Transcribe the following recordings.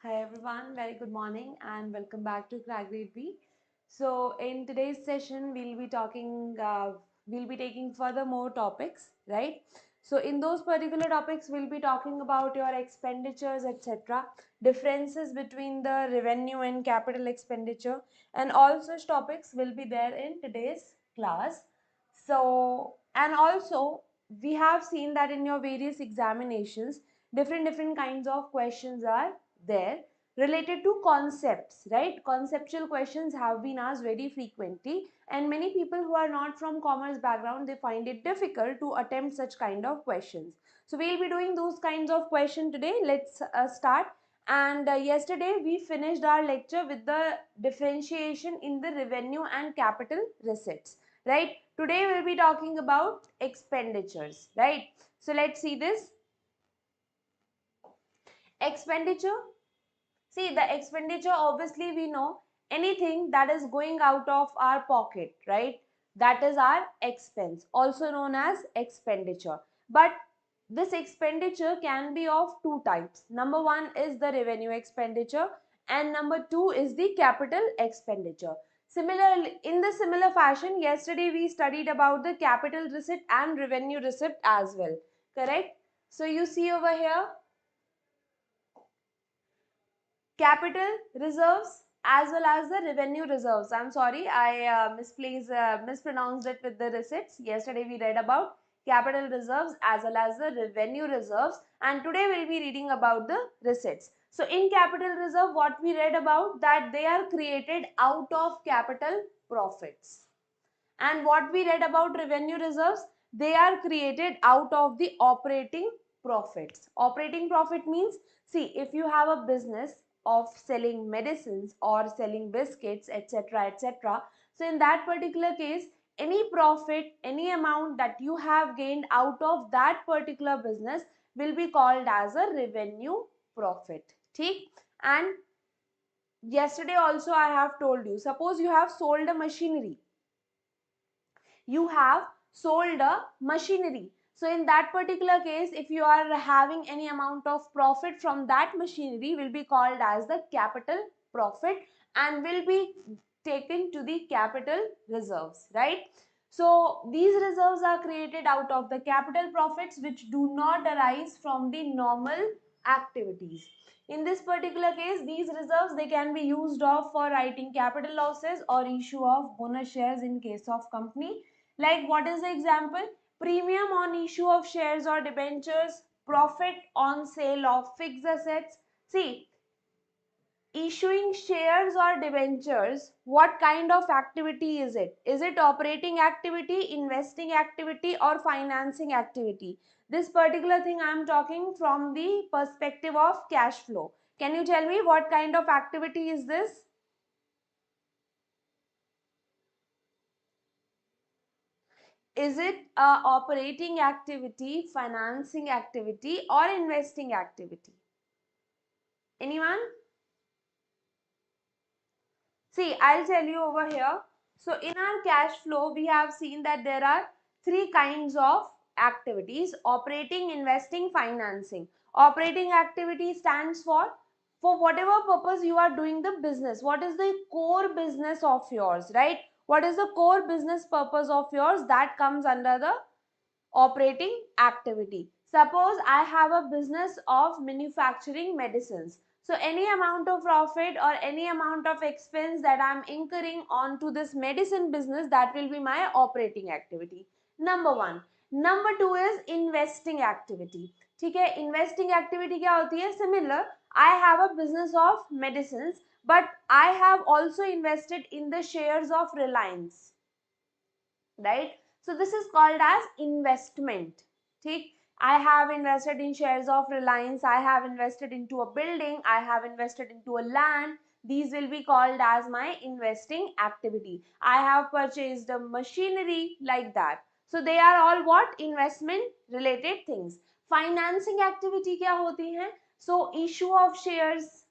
Hi everyone, very good morning and welcome back to Grade B. So in today's session, we'll be taking further more topics, right? So in those particular topics, we'll be talking about your expenditures, etc., differences between the revenue and capital expenditure, and all such topics will be there in today's class. So, and also we have seen that in your various examinations, different kinds of questions are there related to concepts, right? Conceptual questions have been asked very frequently, and many people who are not from commerce background, they find it difficult to attempt such kind of questions. So we'll be doing those kinds of questions today. Let's start. And yesterday we finished our lecture with the differentiation in the revenue and capital receipts, right? Today we'll be talking about expenditures, right? So let's see this. Expenditure. See, the expenditure, obviously we know anything that is going out of our pocket, right? That is our expense, also known as expenditure. But this expenditure can be of two types. Number one is the revenue expenditure and number two is the capital expenditure. Similarly, in the similar fashion, yesterday we studied about the capital receipt and revenue receipt as well, correct? So you see over here, capital reserves as well as the revenue reserves. I'm sorry, I mispronounced it with the receipts. Yesterday we read about capital reserves as well as the revenue reserves, and today we'll be reading about the receipts. So in capital reserve, what we read about, that they are created out of capital profits. And what we read about revenue reserves, they are created out of the operating profits. Operating profit means, see, if you have a business of selling medicines or selling biscuits, etc., etc., so in that particular case, any profit, any amount that you have gained out of that particular business will be called as a revenue profit. Okay? And yesterday also I have told you, suppose you have sold a machinery. You have sold a machinery. So in that particular case, if you are having any amount of profit from that machinery, will be called as the capital profit and will be taken to the capital reserves, right? So these reserves are created out of the capital profits which do not arise from the normal activities. In this particular case, these reserves, they can be used of for writing capital losses or issue of bonus shares in case of company. Like, what is the example? Premium on issue of shares or debentures, profit on sale of fixed assets. See, issuing shares or debentures, what kind of activity is it? Is it operating activity, investing activity, or financing activity? This particular thing I am talking from the perspective of cash flow. Can you tell me what kind of activity is this? Is it a operating activity, financing activity, or investing activity? Anyone? See, I'll tell you over here. So in our cash flow, we have seen that there are three kinds of activities: operating, investing, financing. Operating activity stands for whatever purpose you are doing the business. What is the core business of yours, right? What is the core business purpose of yours? That comes under the operating activity. Suppose I have a business of manufacturing medicines. So any amount of profit or any amount of expense that I am incurring onto this medicine business, that will be my operating activity. Number one. Number two is investing activity. ठीक है, investing activity क्या होती है? Similar, I have a business of medicines, but I have also invested in the shares of Reliance, right? So this is called as investment. ठीक? I have invested in shares of Reliance, I have invested into a building, I have invested into a land. These will be called as my investing activity. I have purchased a machinery, like that. So they are all what? Investment related things. Financing activity क्या होती है? So issue of shares,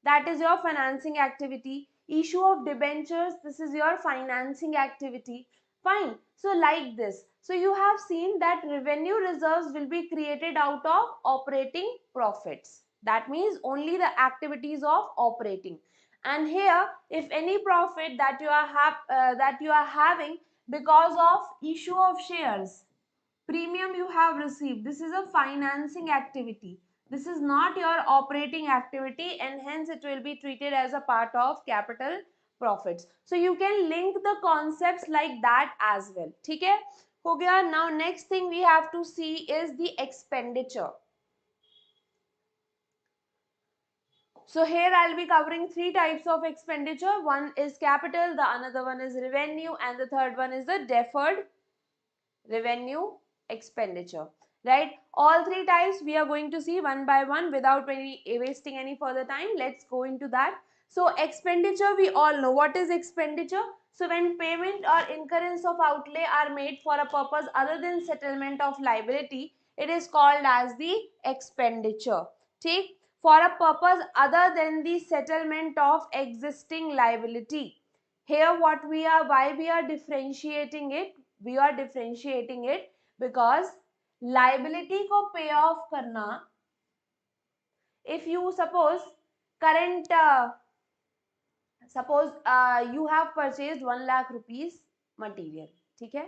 that is your financing activity. Issue of debentures, this is your financing activity. Fine. So like this. So you have seen that revenue reserves will be created out of operating profits. That means only the activities of operating. And here, if any profit that you are having because of issue of shares, premium you have received, this is a financing activity. This is not your operating activity, and hence it will be treated as a part of capital profits. So you can link the concepts like that as well. ठीक है, हो गया. Now next thing we have to see is the expenditure. So here I'll be covering three types of expenditure. One is capital, the another one is revenue, and the third one is the deferred revenue expenditure. Right? All three types we are going to see one by one without wasting any further time. Let's go into that. So expenditure, we all know what is expenditure. So when payment or incurrence of outlay are made for a purpose other than settlement of liability, it is called as the expenditure. Take for a purpose other than the settlement of existing liability. Here what we are, why we are differentiating it? We are differentiating it because liability को pay off करना, if you suppose current you have purchased 1 lakh rupees material, ठीक है,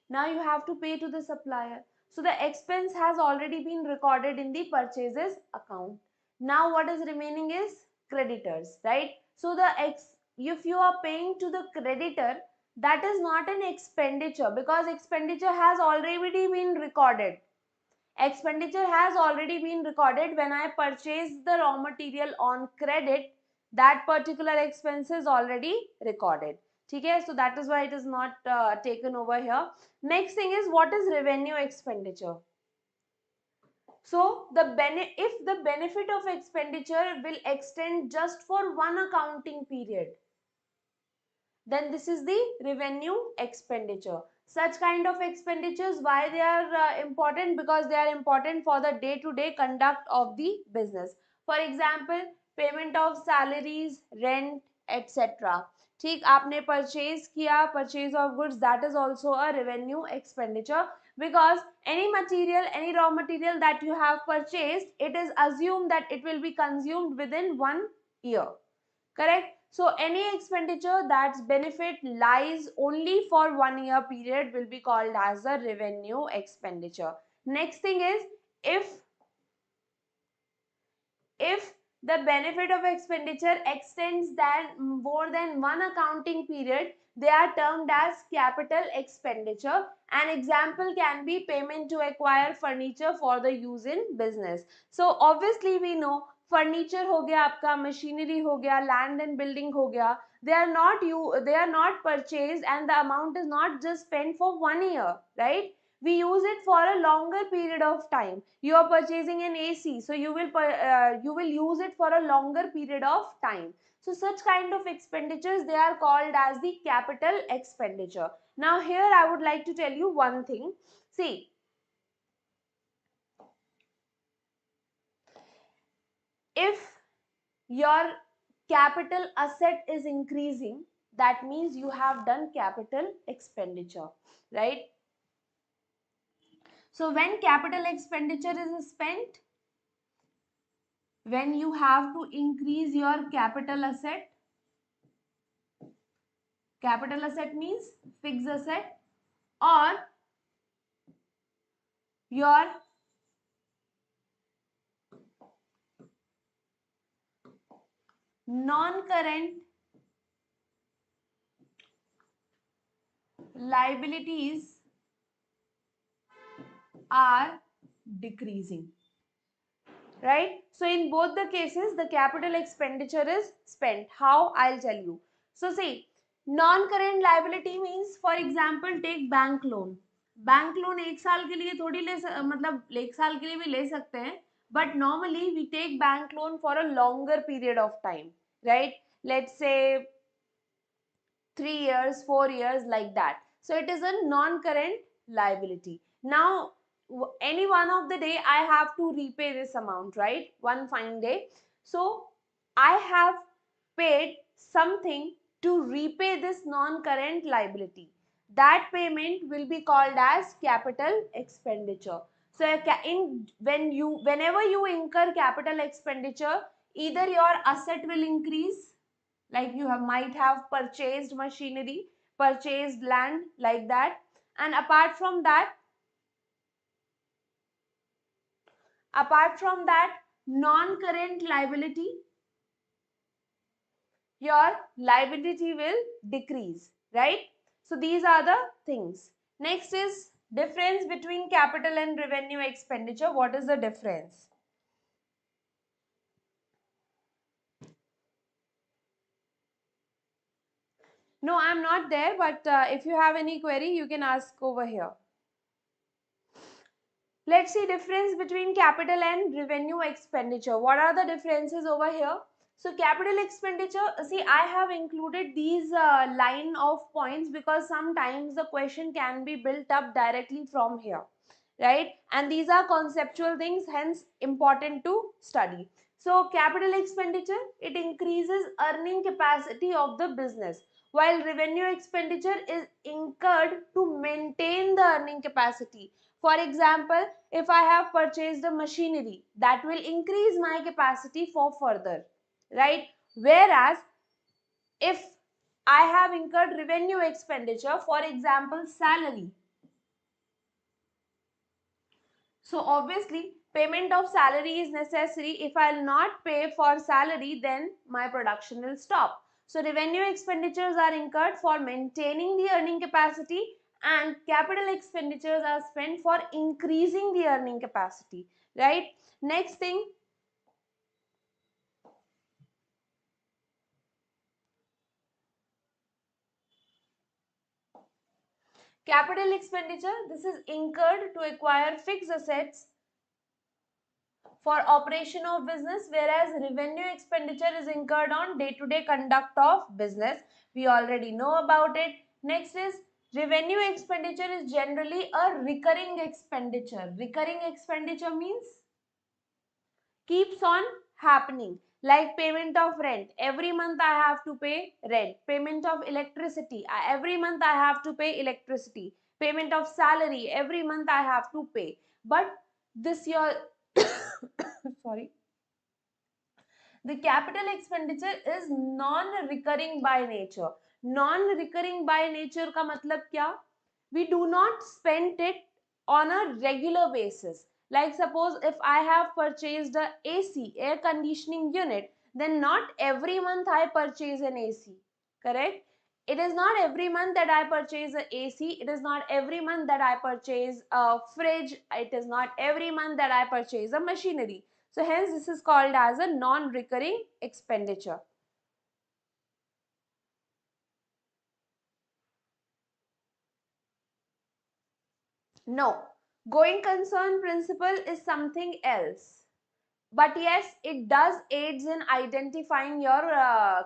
now you have to pay to the supplier, so the expense has already been recorded in the purchases account. Now what is remaining is creditors, right? So if you are paying to the creditor, that is not an expenditure because expenditure has already been recorded. Expenditure has already been recorded when I purchase the raw material on credit. That particular expense is already recorded. Okay, so that is why it is not taken over here. Next thing is, what is revenue expenditure? So if the benefit of expenditure will extend just for one accounting period, then this is the revenue expenditure. Such kind of expenditures, why they are important? Because they are important for the day-to-day conduct of the business. For example, payment of salaries, rent, etc. ठीक, आपने purchase किया, purchase of goods, that is also a revenue expenditure, because any material, any raw material that you have purchased, it is assumed that it will be consumed within 1 year. Correct? So any expenditure that's benefit lies only for 1 year period will be called as a revenue expenditure. Next thing is, if the benefit of expenditure extends than more than one accounting period, they are termed as capital expenditure. An example can be payment to acquire furniture for the use in business. So obviously we know furniture हो गया आपका, machinery हो गया, land and building हो गया, they are not purchased and the amount is not just spent for 1 year, right? We use it for a longer period of time. You are purchasing an AC, so you will use it for a longer period of time. So such kind of expenditures, they are called as the capital expenditure. Now here I would like to tell you one thing. See, if your capital asset is increasing, that means you have done capital expenditure, right? So when capital expenditure is spent, when you have to increase your capital asset means fixed asset, or your non-current liabilities are decreasing, right? So in both the cases, the capital expenditure is spent. How? I'll tell you. So see, non-current liability means, for example, take bank loan. Bank loan एक साल के लिए थोड़ी मतलब एक साल के लिए भी ले सकते हैं, but normally we take bank loan for a longer period of time, right? Let's say 3 years, 4 years, like that. So it is a non-current liability. Now any one of the day I have to repay this amount, right? One fine day. So I have paid something to repay this non-current liability. That payment will be called as capital expenditure. So whenever you incur capital expenditure, either your asset will increase, like you might have purchased machinery, purchased land, like that, and apart from that non-current liability, your liability will decrease, right? So these are the things. Next is difference between capital and revenue expenditure. What is the difference? No, I'm not there, but if you have any query, you can ask over here. Let's see difference between capital and revenue expenditure. What are the differences over here? So capital expenditure, see, I have included these line of points because sometimes the question can be built up directly from here, right? And these are conceptual things, hence important to study. So capital expenditure, it increases earning capacity of the business, while revenue expenditure is incurred to maintain the earning capacity. For example, if I have purchased a machinery, that will increase my capacity for further, right? Whereas if I have incurred revenue expenditure, for example, salary. So obviously payment of salary is necessary. If I'll not pay for salary, then my production will stop. So revenue expenditures are incurred for maintaining the earning capacity, and capital expenditures are spent for increasing the earning capacity, right? Next thing, capital expenditure, this is incurred to acquire fixed assets for operation of business, whereas revenue expenditure is incurred on day-to-day conduct of business. We already know about it. Next is revenue expenditure is generally a recurring expenditure. Recurring expenditure means keeps on happening, like payment of rent. Every month I have to pay rent. Payment of electricity, every month I have to pay electricity. Payment of salary, every month I have to pay. But this year sorry, the capital expenditure is non-recurring by nature. Non-recurring by nature का मतलब क्या? We do not spend it on a regular basis. Like suppose if I have purchased a AC, air conditioning unit, then not every month I purchase an AC, correct? It is not every month that I purchase a AC. It is not every month that I purchase a fridge. It is not every month that I purchase a machinery. So hence this is called as a non-recurring expenditure. No, going concern principle is something else. But yes, it does aids in identifying your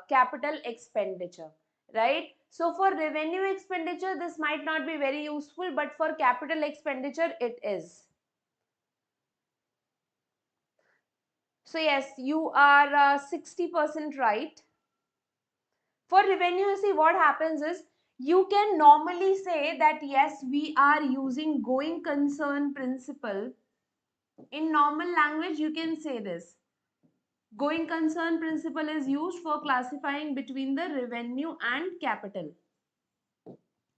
capital expenditure, right? So for revenue expenditure, this might not be very useful, but for capital expenditure, it is. So yes, you are 60% right. For revenue, see what happens is, you can normally say that yes, we are using going concern principle. In normal language, you can say this. Going concern principle is used for classifying between the revenue and capital.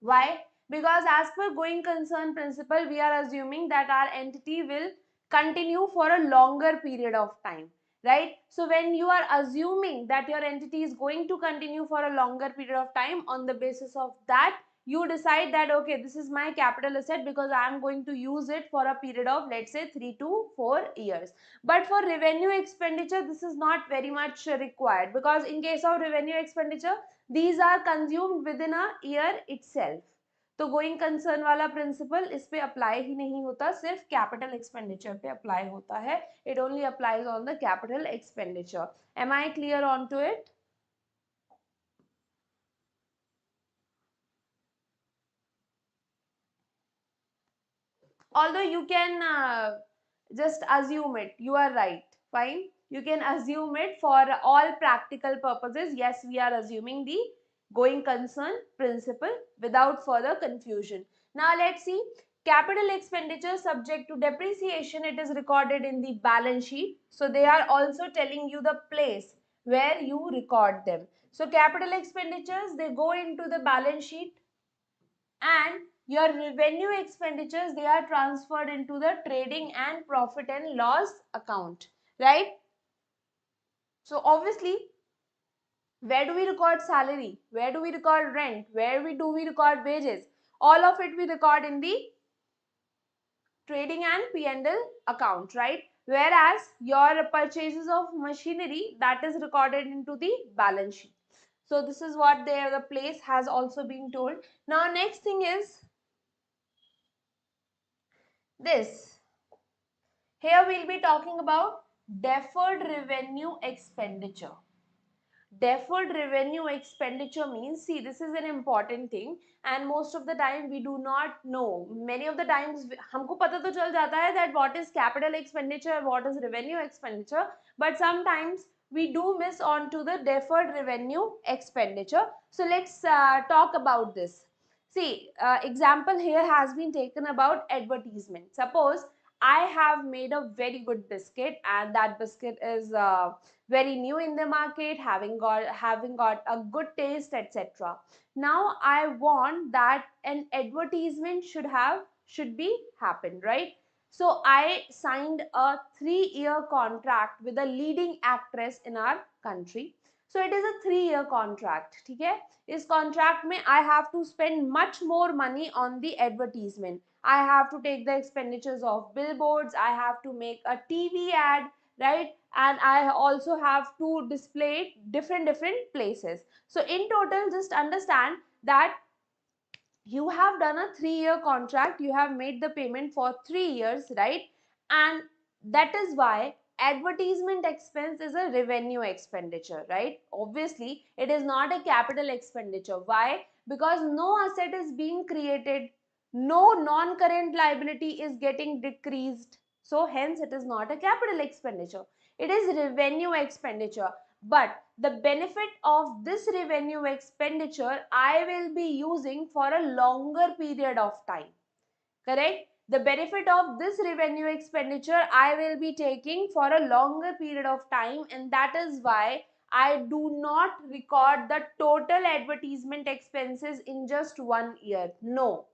Why? Because as per going concern principle, we are assuming that our entity will continue for a longer period of time, right? So when you are assuming that your entity is going to continue for a longer period of time, on the basis of that, you decide that, okay, this is my capital asset because I am going to use it for a period of, let's say, 3 to 4 years. But for revenue expenditure, this is not very much required, because in case of revenue expenditure, these are consumed within a year itself. तो going concern वाला principal इस पे apply ही नहीं होता, सिर्फ capital expenditure पे apply होता है. It only applies on the capital expenditure. Am I clear on to it? Although you can just assume it, you are right, fine, you can assume it for all practical purposes. Yes, we are assuming the going concern principle without further confusion. Now let's see Capital expenditure subject to depreciation, it is recorded in the balance sheet. So they are also telling you the place where you record them. So capital expenditures, they go into the balance sheet, and your revenue expenditures, they are transferred into the trading and profit and loss account, right? So obviously, where do we record salary? Where do we record rent? Where do we record wages? All of it we record in the trading and P&L account, right? Whereas your purchases of machinery, that is recorded into the balance sheet. So this is what the place has also been told. Now next thing is this. Here we'll be talking about deferred revenue expenditure. Deferred revenue expenditure means, see, this is an important thing and most of the time we do not know. Many of the times हमको पता तो चल जाता है that what is capital expenditure, what is revenue expenditure, but sometimes we do miss on to the deferred revenue expenditure. So let's talk about this. See, example here has been taken about advertisement. Suppose I have made a very good biscuit and that biscuit is very new in the market, having got a good taste, etc. Now I want that an advertisement should be happened, right? So I signed a 3-year contract with a leading actress in our country. So it is a 3-year contract. ठीक है? इस contract में I have to spend much more money on the advertisement. I have to take the expenditures of billboards. I have to make a TV ad, right? And I also have to display it different places. So in total, just understand that you have done a 3-year contract, you have made the payment for 3 years, right? And that is why advertisement expense is a revenue expenditure, right? Obviously it is not a capital expenditure. Why? Because no asset is being created, no non-current liability is getting decreased, so hence it is not a capital expenditure, it is revenue expenditure. But the benefit of this revenue expenditure I will be using for a longer period of time. Correct? The benefit of this revenue expenditure I will be taking for a longer period of time, and that is why I do not record the total advertisement expenses in just 1 year. No.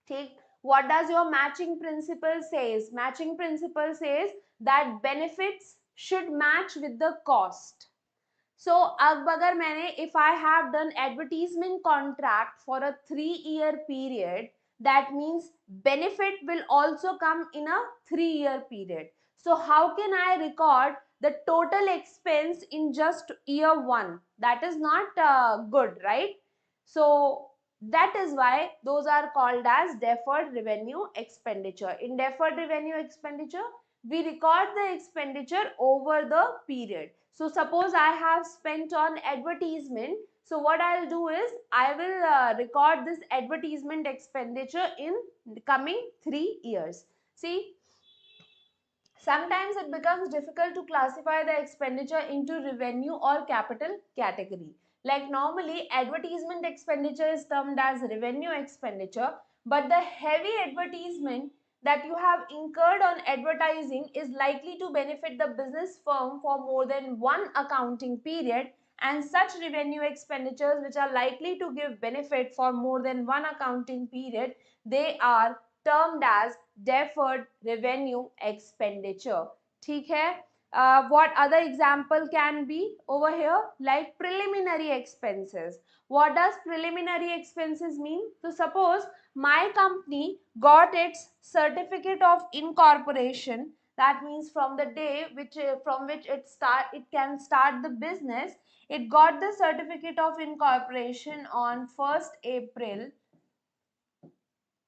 Take what does your matching principle says? Matching principle says that benefits should match with the cost. So अब अगर मैंने if I have done advertisement contract for a 3-year period, that means benefit will also come in a 3-year period. So how can I record the total expense in just year 1? That is not good, right? So that is why those are called as deferred revenue expenditure. In deferred revenue expenditure, we record the expenditure over the period. So suppose I have spent on advertisement. So what I'll do is I will record this advertisement expenditure in the coming 3 years. See, sometimes it becomes difficult to classify the expenditure into revenue or capital category. Like normally advertisement expenditure is termed as revenue expenditure, but the heavy advertisement that you have incurred on advertising is likely to benefit the business firm for more than one accounting period, and such revenue expenditures which are likely to give benefit for more than one accounting period, they are termed as deferred revenue expenditure. ठीक है? What other example can be over here? Like preliminary expenses. What does preliminary expenses mean? So suppose my company got its certificate of incorporation, that means from the day from which it can start the business, it got the certificate of incorporation on 1st April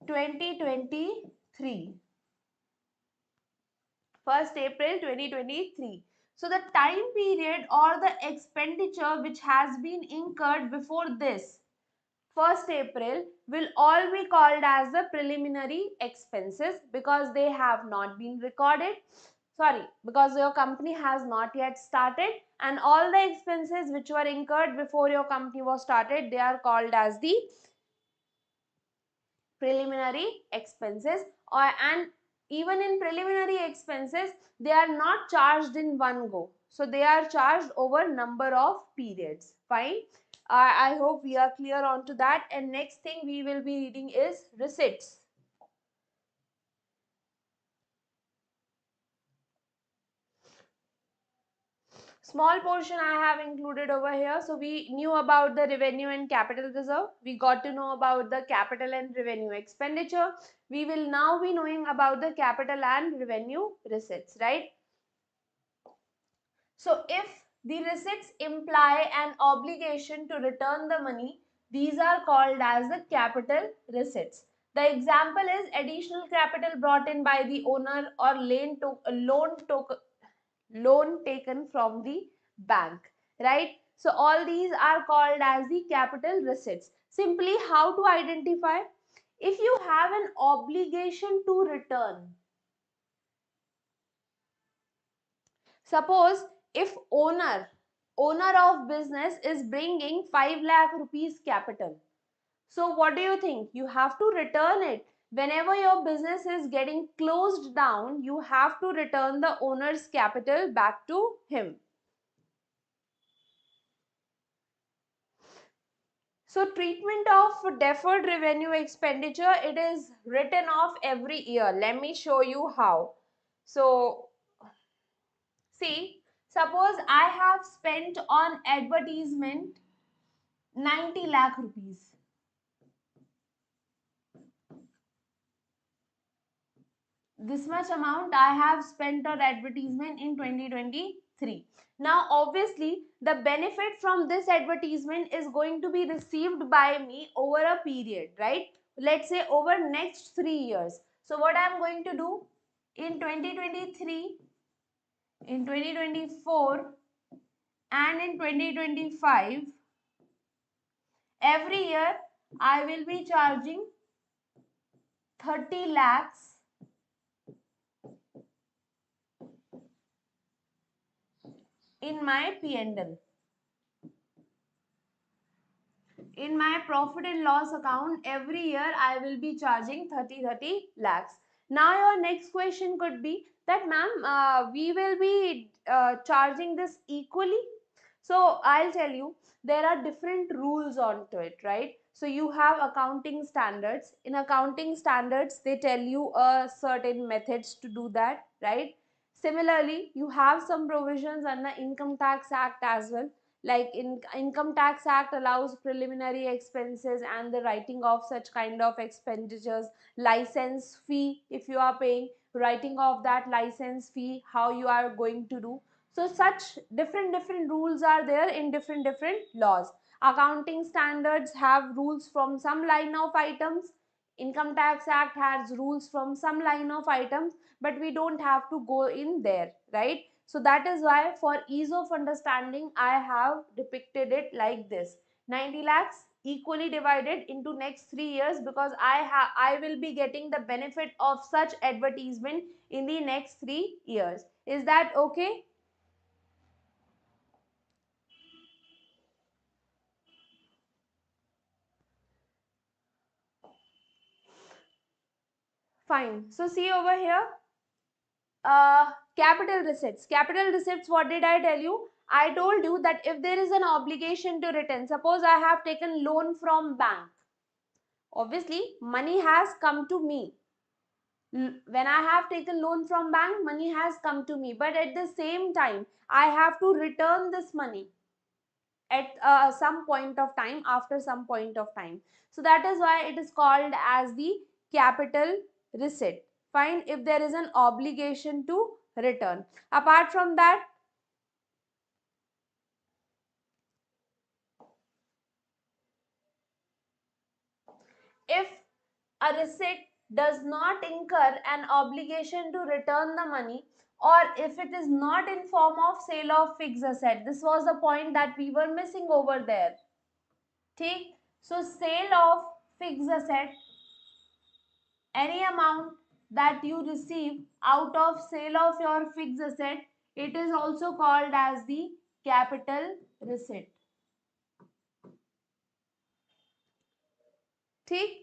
2023. 1st April 2023. So the time period or the expenditure which has been incurred before this 1st April will all be called as the preliminary expenses because they have not been recorded. Sorry, because your company has not yet started, and all the expenses which were incurred before your company was started, they are called as the preliminary expenses, and even in preliminary expenses they are not charged in one go, so they are charged over number of periods. Fine. I hope we are clear on to that. And next thing we will be reading is receipts. Small portion I have included over here. So we knew about the revenue and capital reserve. We got to know about the capital and revenue expenditure. We will now be knowing about the capital and revenue receipts, right? So if the receipts imply an obligation to return the money, these are called as the capital receipts. The example is additional capital brought in by the owner or loan taken from the bank, right? So all these are called as the capital receipts. Simply how to identify? If you have an obligation to return, suppose if owner of business is bringing 5 lakh rupees capital, so what do you think? You have to return it. Whenever your business is getting closed down, you have to return the owner's capital back to him. So treatment of deferred revenue expenditure, it is written off every year. Let me show you how. So see, suppose I have spent on advertisement 90 lakh rupees. This much amount I have spent on advertisement in 2023. Now obviously the benefit from this advertisement is going to be received by me over a period, right? Let's say over next 3 years. So what I am going to do in 2023, in 2024 and in 2025, every year I will be charging 30 lakhs in my P&L. In my profit and loss account, every year I will be charging 30 lakhs. Now your next question could be that, ma'am, we will be charging this equally. So I'll tell you, there are different rules onto it, right? So you have accounting standards. In accounting standards, they tell you certain methods to do that, right? Similarly, you have some provisions under Income Tax Act as well. Like Income Tax Act allows preliminary expenses and the writing of such kind of expenditures, license fee if you are paying, writing of that license fee, how you are going to do. So such different rules are there in different laws. Accounting standards have rules from some line of items. Income Tax Act has rules from some line of items, but we don't have to go in there, right? So that is why for ease of understanding, I have depicted it like this. 90 lakhs equally divided into next 3 years, because I will be getting the benefit of such advertisement in the next 3 years. Is that okay? Fine. So see over here, capital receipts. Capital receipts, what did I tell you? I told you that if there is an obligation to return, suppose I have taken loan from bank, obviously money has come to me. When I have taken loan from bank, money has come to me, but at the same time I have to return this money at some point of time, after some point of time. So that is why it is called as the capital receipt. Fine. If there is an obligation to return. Apart from that, if a receipt does not incur an obligation to return the money, or if it is not in form of sale of fixed asset, this was the point that we were missing over there. Okay? So sale of fixed asset, any amount that you receive out of sale of your fixed asset, it is also called as the capital receipt. Okay?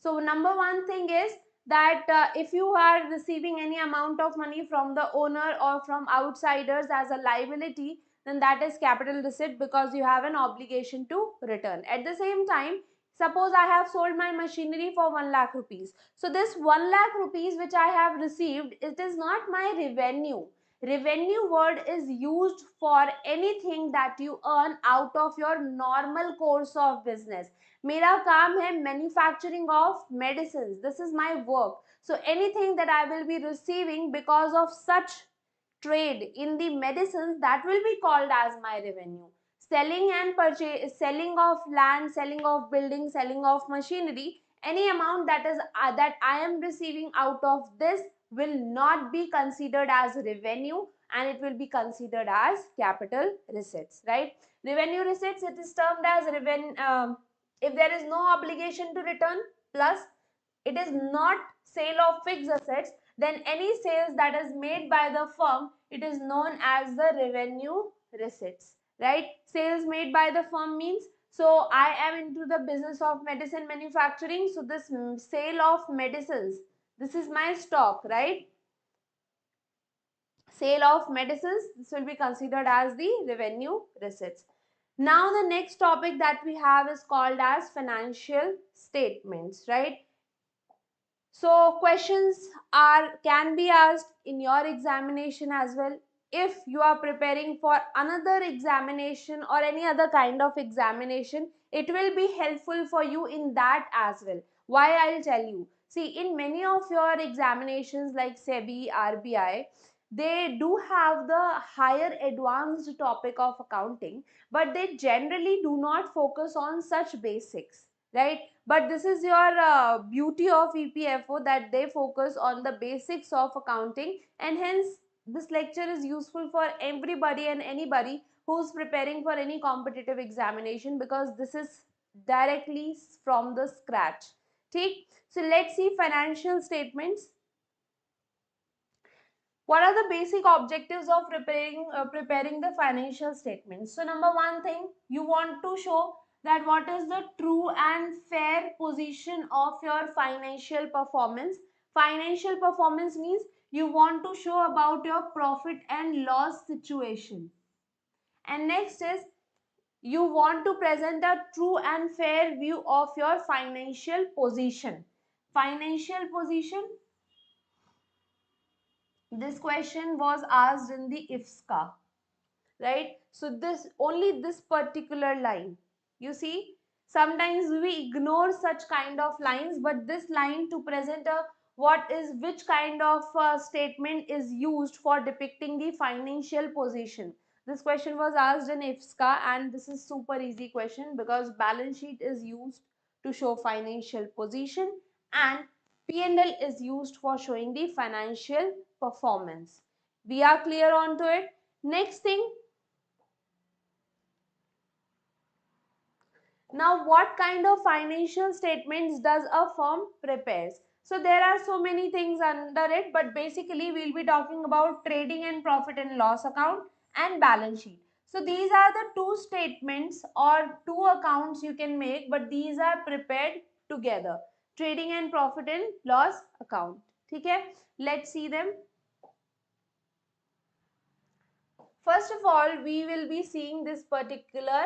So number one thing is that if you are receiving any amount of money from the owner or from outsiders as a liability, then that is capital receipt because you have an obligation to return. At the same time, suppose I have sold my machinery for 1 lakh rupees. So this 1 lakh rupees which I have received, it is not my revenue. Revenue word is used for anything that you earn out of your normal course of business. मेरा काम है manufacturing of medicines. This is my work. So anything that I will be receiving because of such trade in the medicines, that will be called as my revenue. Selling and purchase, selling of land, selling of buildings, selling of machinery, any amount that is that I am receiving out of this will not be considered as revenue, and it will be considered as capital receipts, right? Revenue receipts, it is termed as revenue if there is no obligation to return, plus it is not sale of fixed assets, then any sales that is made by the firm, it is known as the revenue receipts, right? Sales made by the firm means, so I am into the business of medicine manufacturing, so this sale of medicines, this is my stock, right? Sale of medicines, this will be considered as the revenue receipts. Now the next topic that we have is called as financial statements, right? So questions can be asked in your examination as well. If you are preparing for another examination or any other kind of examination, it will be helpful for you in that as well. Why? I'll tell you. See, in many of your examinations like SEBI, RBI, they do have the higher advanced topic of accounting, but they generally do not focus on such basics, right? But this is your beauty of EPFO, that they focus on the basics of accounting, and hence this lecture is useful for everybody and anybody who's preparing for any competitive examination, because this is directly from the scratch. Okay? So let's see financial statements. What are the basic objectives of preparing the financial statements? So number one thing, you want to show that what is the true and fair position of your financial performance. Financial performance means you want to show about your profit and loss situation. And next is you want to present a true and fair view of your financial position. Financial position, this question was asked in the IFSCA, right? So this particular line, you see, sometimes we ignore such kind of lines, but this line to present a which kind of statement is used for depicting the financial position. This question was asked in IFSCA, and this is super easy question because balance sheet is used to show financial position and P&L is used for showing the financial performance. We are clear on to it. Next thing, now what kind of financial statements does a firm prepares? So there are so many things under it, but basically we'll be talking about trading and profit and loss account and balance sheet. So these are the two statements or two accounts you can make, but these are prepared together. Trading and profit and loss account. Okay? Let's see them. First of all, we will be seeing this particular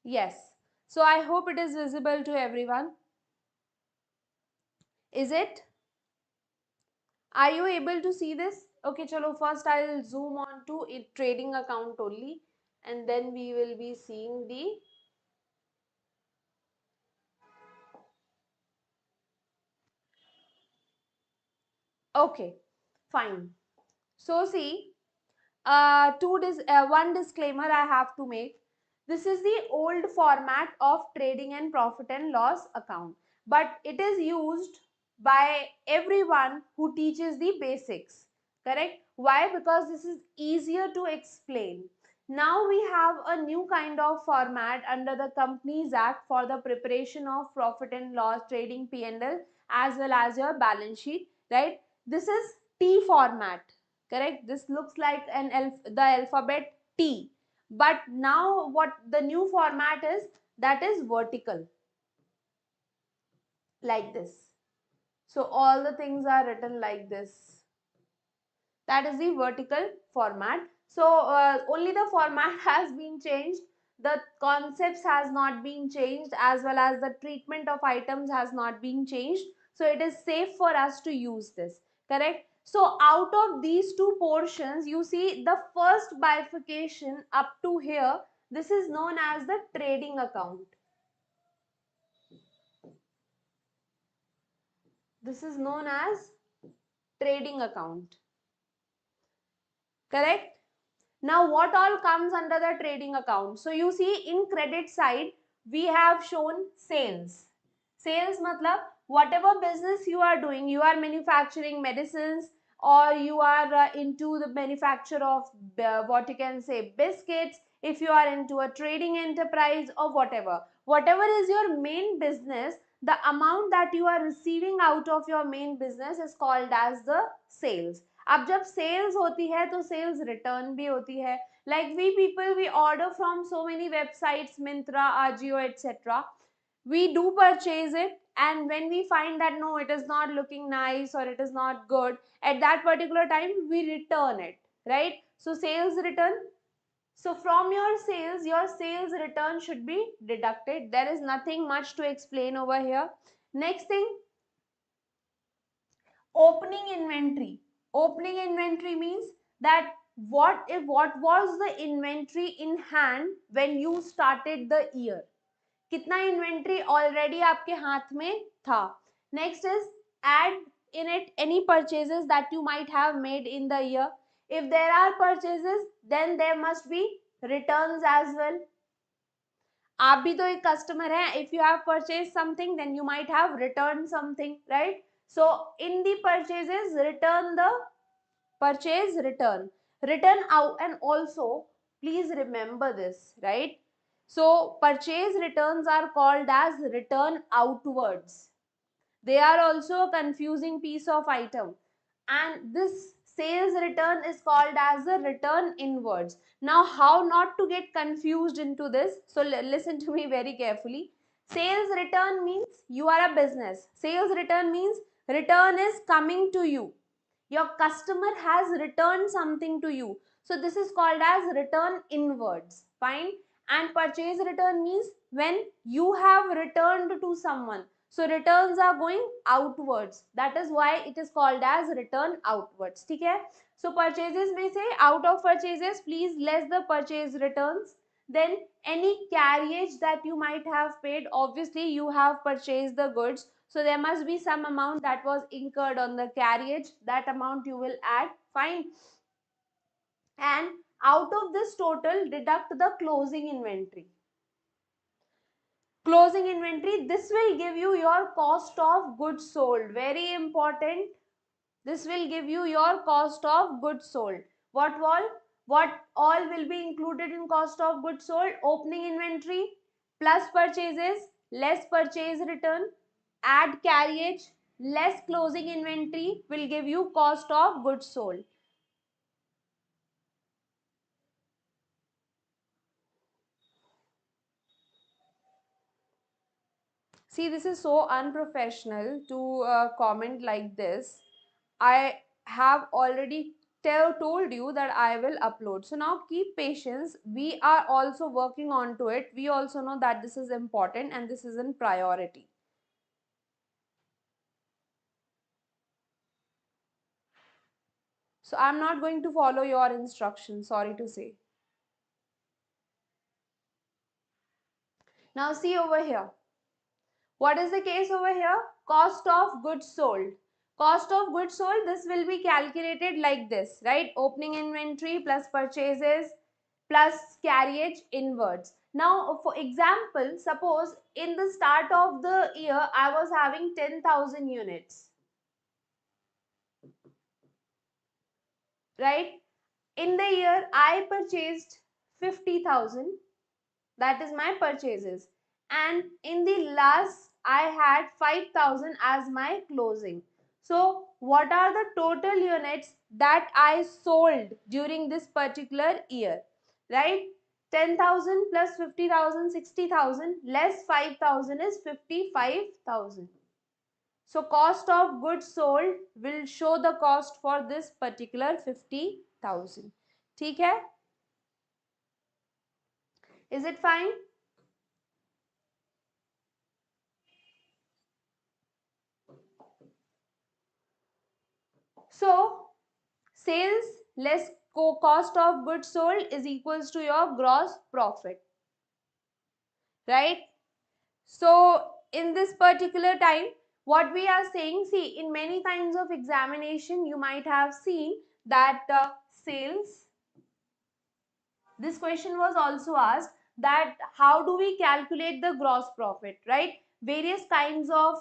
yes. So I hope it is visible to everyone. Is it? Are you able to see this? Okay, chalo, first I'll zoom on to it trading account only, and then we will be seeing the okay, fine. So see, one disclaimer I have to make. This is the old format of trading and profit and loss account, but it is used by everyone who teaches the basics, correct? Why? Because this is easier to explain. Now we have a new kind of format under the Companies Act for the preparation of profit and loss, trading, P&L, as well as your balance sheet, right? This is T format. correct? This looks like the alphabet T, but now what the new format is, that is vertical, like this. So all the things are written like this. That is the vertical format. So only the format has been changed, the concepts has not been changed, as well as the treatment of items has not been changed. So it is safe for us to use this, correct? So out of these two portions, you see the first bifurcation up to here, this is known as the trading account. This is known as trading account, correct? Now, what all comes under the trading account? So, you see in credit side, we have shown sales. Sales matlab, whatever business you are doing, you are manufacturing medicines, or you are into the manufacture of what you can say biscuits, if you are into a trading enterprise or whatever. Whatever is your main business, the amount that you are receiving out of your main business is called as the sales. अब जब sales होती है तो sales return भी होती है. Like we people, we order from so many websites, Myntra, Ajio, etc. We do purchase it, and when we find that no, it is not looking nice or it is not good, at that particular time we return it, right? So sales return. So from your sales return should be deducted. There is nothing much to explain over here. Next thing, opening inventory. Opening inventory means that what was the inventory in hand when you started the year. कितना inventory already आपके हाथ में था. Next is add in it any purchases that you might have made in the year. If there are purchases, then there must be returns as well. आप भी तो एक customer है. If you have purchased something, then you might have returned something, right? So in the purchases, return the purchase return out. And also please remember this, right? So purchase returns are called as return outwards. They are also a confusing piece of item, and this sales return is called as a return inwards. Now how not to get confused into this? So listen to me very carefully. Sales return means you are a business. Sales return means return is coming to you. Your customer has returned something to you. So this is called as return inwards. Fine. And purchase return means when you have returned to someone. So returns are going outwards. That is why it is called as return outwards. ठीक है? So purchases में से out of purchases, please less the purchase returns. Then any carriage that you might have paid, obviously you have purchased the goods. So there must be some amount that was incurred on the carriage. That amount you will add. Fine. And out of this total, deduct the closing inventory. Closing inventory, this will give you your cost of goods sold. Very important. This will give you your cost of goods sold. What all will be included in cost of goods sold? Opening inventory plus purchases, less purchase return, add carriage, less closing inventory will give you cost of goods sold. See, this is so unprofessional to comment like this. I have already told you that I will upload. So now keep patience. We are also working on to it. We also know that this is important and this is in priority. So I'm not going to follow your instructions, sorry to say. Now see over here. What is the case over here? Cost of goods sold. Cost of goods sold, this will be calculated like this, right? Opening inventory plus purchases plus carriage inwards. Now, for example, suppose in the start of the year, I was having 10,000 units, right? In the year, I purchased 50,000. That is my purchases. And in the last, I had 5,000 as my closing. So what are the total units that I sold during this particular year, right? 10,000 plus 50,000, 60,000 less 5,000 is 55,000. So cost of goods sold will show the cost for this particular 50,000. ठीक है? Is it fine? So sales less cost of goods sold is equals to your gross profit, right? So in this particular time, what we are saying, see, in many kinds of examination, you might have seen that sales, this question was also asked that how do we calculate the gross profit, right? Various kinds of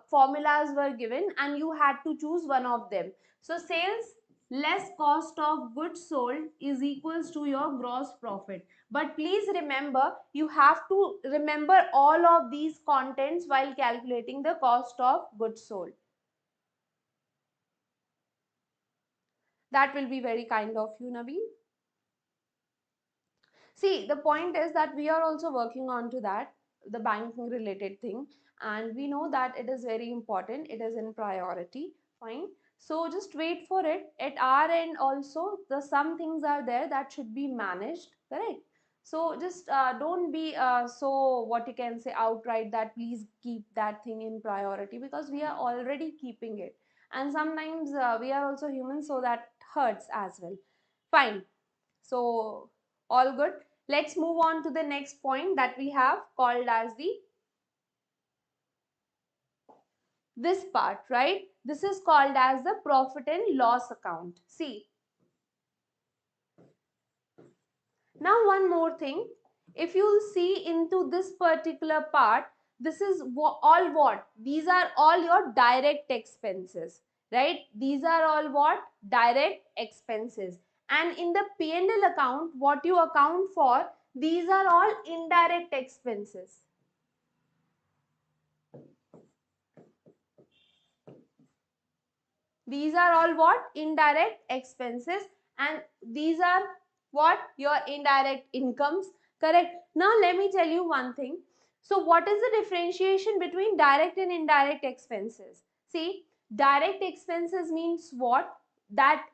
formulas were given and you had to choose one of them. So sales less cost of goods sold is equals to your gross profit. But please remember, you have to remember all of these contents while calculating the cost of goods sold. That will be very kind of you, Naveen. See, the point is that we are also working on to that, the banking related thing, and we know that it is very important, it is in priority, fine. So just wait for it. At our end also, the some things are there that should be managed, correct? So just don't be so what you can say outright that please keep that thing in priority, because we are already keeping it. And sometimes we are also human, so that hurts as well. Fine. So all good. Let's move on to the next point that we have called as the this part, right? This is called as the profit and loss account. See, now one more thing. If you see into this particular part, this is all what? These are all your direct expenses, right? These are all what? Direct expenses. And in the P&L account, what you account for, these are all indirect expenses. These are all what? Indirect expenses, and these are what? Your indirect incomes, correct? Now let me tell you one thing. So what is the differentiation between direct and indirect expenses? See, direct expenses means what? That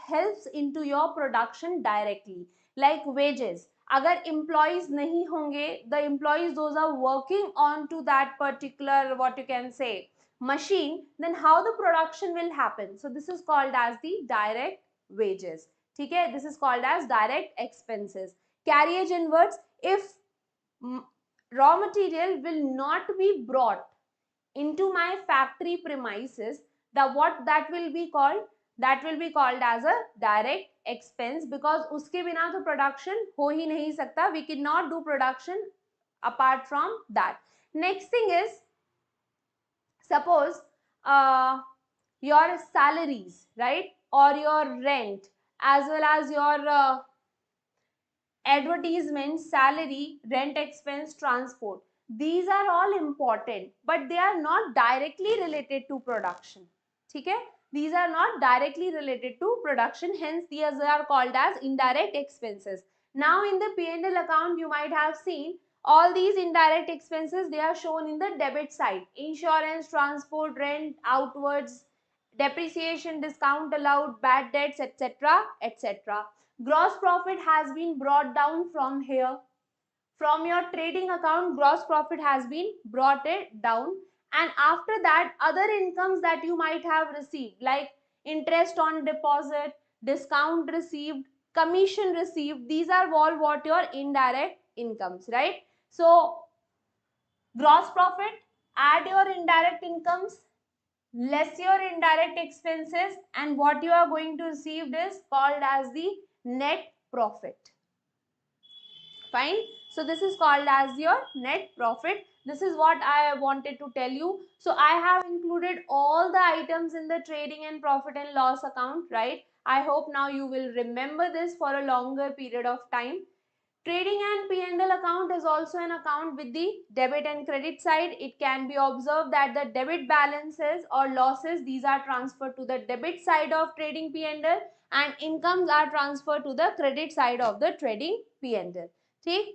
helps into your production directly, like wages. अगर employees नहीं होंगे, the employees those are working on to that particular what you can say machine, then how the production will happen? So this is called as the direct wages. Okay, this is called as direct expenses. Carriage inwards, if raw material will not be brought into my factory premises, the what that will be called? That will be called as a direct expense, because uske bina to production ho hi nahi sakta. We cannot do production apart from that. Next thing is, suppose your salaries, right, or your rent, as well as your advertisement, salary, rent expense, transport, these are all important, but they are not directly related to production. Okay, these are not directly related to production, hence these are called as indirect expenses. Now in the P&L account, you might have seen all these indirect expenses, they are shown in the debit side: insurance, transport, rent, outwards, depreciation, discount allowed, bad debts, etc., etc. Gross profit has been brought down from here. From your trading account, gross profit has been brought it down. And after that, other incomes that you might have received, like interest on deposit, discount received, commission received, these are all what your indirect incomes, right? So gross profit, add your indirect incomes, less your indirect expenses, and what you are going to receive is called as the net profit. Fine. So this is called as your net profit. This is what I wanted to tell you. So I have included all the items in the trading and profit and loss account, right? I hope now you will remember this for a longer period of time. Trading and P&L account is also an account with the debit and credit side. It can be observed that the debit balances or losses, these are transferred to the debit side of trading P&L, and incomes are transferred to the credit side of the trading P&L. Okay?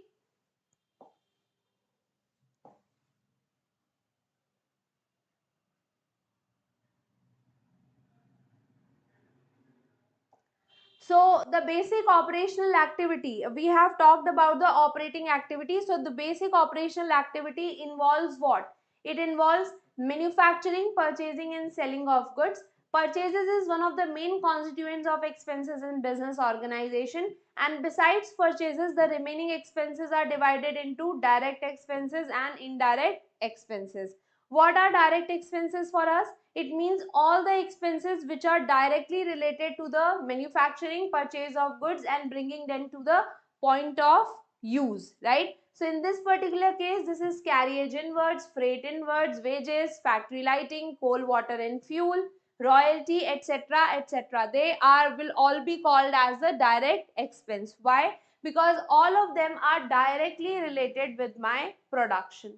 So the basic operational activity, we have talked about the operating activity. So the basic operational activity involves what? It involves manufacturing, purchasing and selling of goods. Purchases is one of the main constituents of expenses in business organization, and besides purchases, the remaining expenses are divided into direct expenses and indirect expenses. What are direct expenses for us? It means all the expenses which are directly related to the manufacturing, purchase of goods and bringing them to the point of use, right? So in this particular case, this is carriage inwards, freight inwards, wages, factory lighting, coal, water and fuel, royalty, etc., etc. They will all be called as the direct expense. Why? Because all of them are directly related with my production.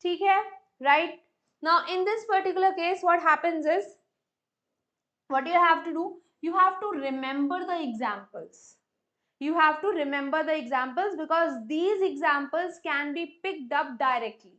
ठीक है, right? Now in this particular case, what happens is, what you have to do, you have to remember the examples. You have to remember the examples because these examples can be picked up directly.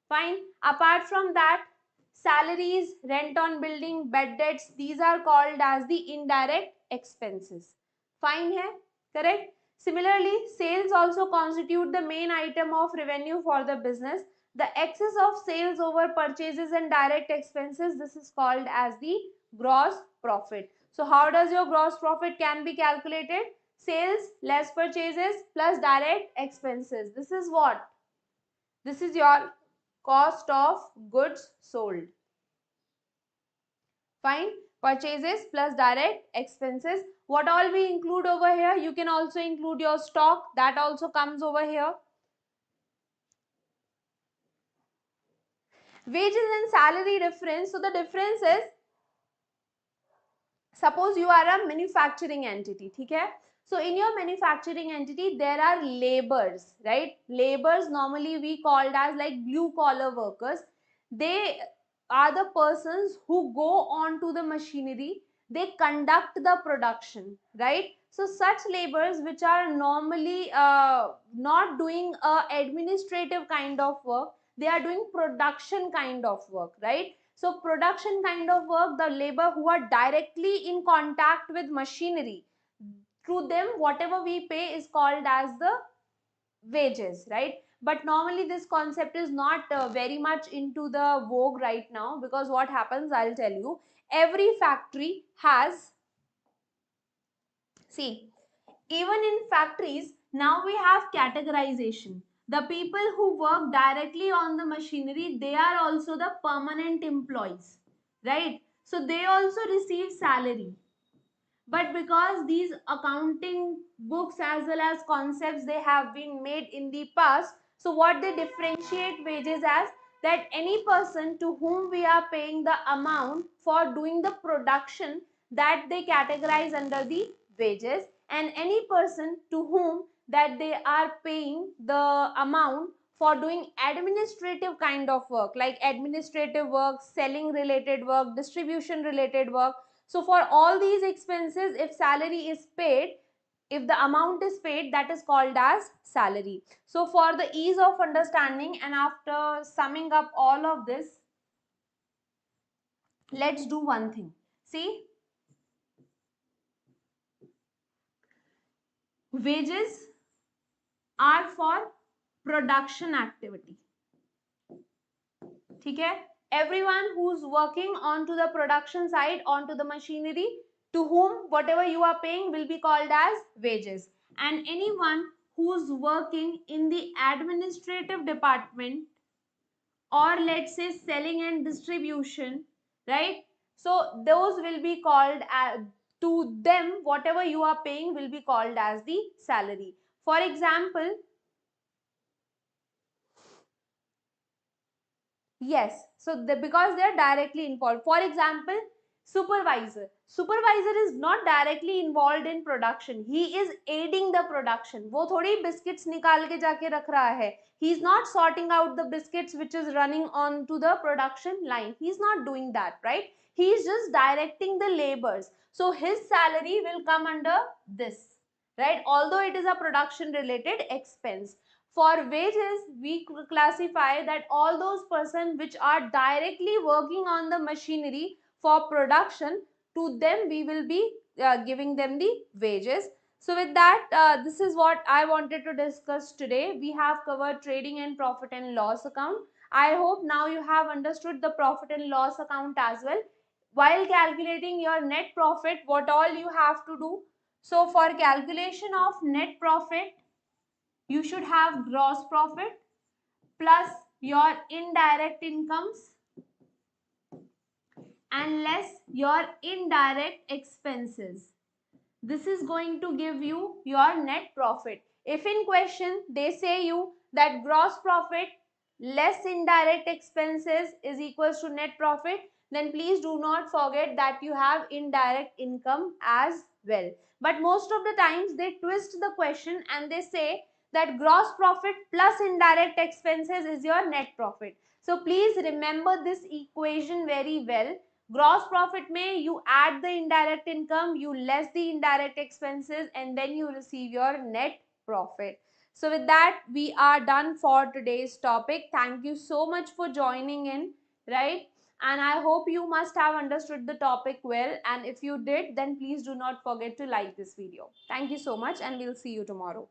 Fine. Apart from that, salaries, rent on building, bed debts, these are called as the indirect expenses. Fine hai? Correct? Similarly, sales also constitute the main item of revenue for the business. The excess of sales over purchases and direct expenses, this is called as the gross profit. So how does your gross profit can be calculated? Sales less purchases plus direct expenses. This is what? This is your cost of goods sold. Fine. Purchases plus direct expenses. What all we include over here? You can also include your stock. That also comes over here. Wages and salary difference. So the difference is, suppose you are a manufacturing entity, okay? So in your manufacturing entity, there are laborers, right? Laborers normally we called as like blue collar workers. They are the persons who go on to the machinery. They conduct the production, right? So such laborers which are normally not doing a administrative kind of work, they are doing production kind of work, right? So production kind of work, the labor who are directly in contact with machinery, to them whatever we pay is called as the wages, right? But normally this concept is not very much into the vogue right now, because what happens, I'll tell you, every factory has, see, even in factories now we have categorization. The people who work directly on the machinery, they are also the permanent employees, right? So they also receive salary. But because these accounting books as well as concepts, they have been made in the past, so what they differentiate wages as, that any person to whom we are paying the amount for doing the production, that they categorize under the wages, and any person to whom that they are paying the amount for doing administrative kind of work, like administrative work, selling related work, distribution related work. So for all these expenses, if salary is paid, if the amount is paid, that is called as salary. So for the ease of understanding and after summing up all of this, let's do one thing. See, wages are for production activity. Okay? Everyone who's working onto the production side, onto the machinery, to whom whatever you are paying will be called as wages. And anyone who's working in the administrative department, or let's say selling and distribution, right? So those will be called as, to them whatever you are paying will be called as the salary. For example, yes, so because they are directly involved. For example, Supervisor is not directly involved in production. He is aiding the production. वो थोड़ी biscuits निकाल के जाके रख रहा है. He is not sorting out the biscuits which is running on to the production line. He is not doing that, right? He is just directing the labors. So his salary will come under this, right? Although it is a production related expense. For wages, we classify that all those persons which are directly working on the machinery for production, to them we will be giving them the wages. So with that, this is what I wanted to discuss today. We have covered trading and profit and loss account. I hope now you have understood the profit and loss account as well. While calculating your net profit, what all you have to do? So for calculation of net profit, you should have gross profit plus your indirect incomes and less your indirect expenses. This is going to give you your net profit. If in question they say you that gross profit less indirect expenses is equals to net profit, then please do not forget that you have indirect income as well. But most of the times they twist the question and they say that gross profit plus indirect expenses is your net profit. So please remember this equation very well. Gross profit में you add the indirect income, you less the indirect expenses, and then you receive your net profit. So with that, we are done for today's topic. Thank you so much for joining in, right? And I hope you must have understood the topic well. And if you did, then please do not forget to like this video. Thank you so much, and we'll see you tomorrow.